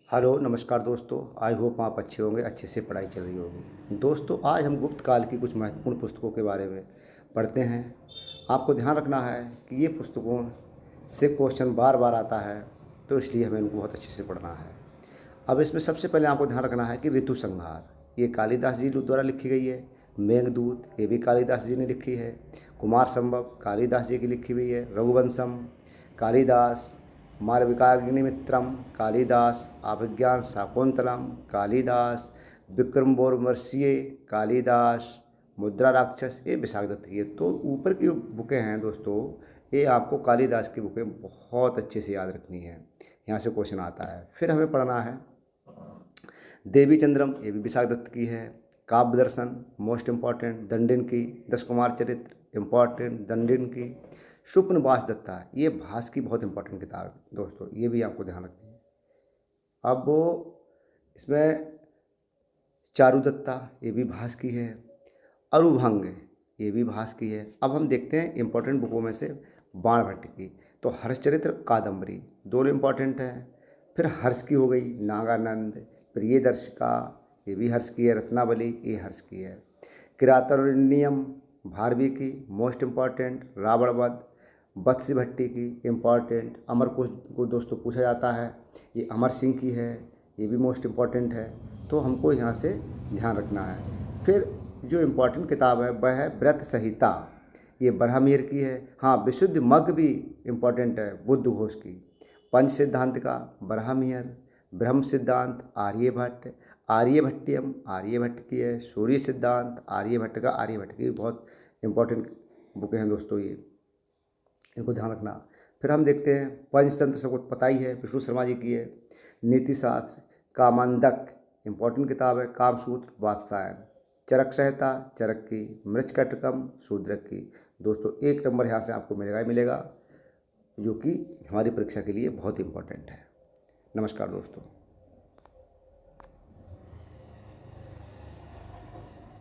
Hello नमस्कार दोस्तों। I hope आप अच्छे होंगे, अच्छे से पढ़ाई चल रही होगी। दोस्तों आज हम गुप्त काल की कुछ महत्वपूर्ण पुस्तकों के बारे में पढ़ते हैं। आपको ध्यान रखना है कि ये पुस्तकों से क्वेश्चन बार बार आता है, तो इसलिए हमें इनको बहुत अच्छे से पढ़ना है। अब इसमें सबसे पहले आपको ध्यान रखना है कि ऋतु संहार ये कालिदास जी द्वारा लिखी गई है। मेघदूत ये भी कालिदास जी ने लिखी है। कुमार संभव कालिदास जी की लिखी हुई है। रघुवंशम कालिदास। मालविकाग्निमित्रम कालिदास। अभिज्ञान शाकुंतलम कालिदास। विक्रमोर्वशीय कालिदास। मुद्रा राक्षस ये विशाख दत्त की है। तो ऊपर की बुकें हैं दोस्तों, ये आपको कालिदास की बुकें बहुत अच्छे से याद रखनी है। यहाँ से क्वेश्चन आता है। फिर हमें पढ़ना है देवी चंद्रम ये भी विशाख दत्त की है। काव्य दर्शन मोस्ट इम्पॉर्टेंट दंडिन की। दश कुमार चरित्र इम्पॉर्टेंट दंडिन की। स्वप्न वास दत्ता ये भास की बहुत इंपॉर्टेंट किताब है दोस्तों, ये भी आपको ध्यान रखनी है। अब वो इसमें चारु दत्ता ये भी भास की है। अरुभंग ये भी भास की है। अब हम देखते हैं इंपॉर्टेंट बुकों में से बाण भट्ट की। तो हर्षचरित्र कादम्बरी दोनों इंपॉर्टेंट हैं। फिर हर्ष की हो गई नागानंद। प्रियदर्शिका ये भी हर्ष की है। रत्नावली ये हर्ष की है। किरातारण्यम भारवी की मोस्ट इम्पॉर्टेंट। रावणवध बत्सी भट्टी की इम्पॉर्टेंट। अमर को दोस्तों पूछा जाता है, ये अमर सिंह की है, ये भी मोस्ट इम्पॉर्टेंट है। तो हमको यहाँ से ध्यान रखना है। फिर जो इम्पॉर्टेंट किताब है वह है व्रत संहिता, ये ब्रह्मवीर की है। हाँ विशुद्ध मग्ग भी इम्पॉर्टेंट है बुद्ध घोष की। पंच सिद्धांत का ब्रह्मवीर। ब्रह्म सिद्धांत आर्यभट्ट। आर्यभट्टियम आर्यभट्ट की है। सूर्य सिद्धांत आर्यभट्ट का। आर्यभट्ट की बहुत इंपॉर्टेंट बुकें हैं दोस्तों, ये इनको ध्यान रखना। फिर हम देखते हैं पंचतंत्र, सबको पता ही है, विष्णु शर्मा जी की है। नीति शास्त्र कामांदक इंपॉर्टेंट किताब है। कामसूत्र वात्सायन। चरक संहिता चरक की। मृच्छकटकम शूद्रक की। दोस्तों 1 नंबर यहाँ से आपको मिलेगा ही मिलेगा, जो कि हमारी परीक्षा के लिए बहुत इंपॉर्टेंट है। नमस्कार दोस्तों।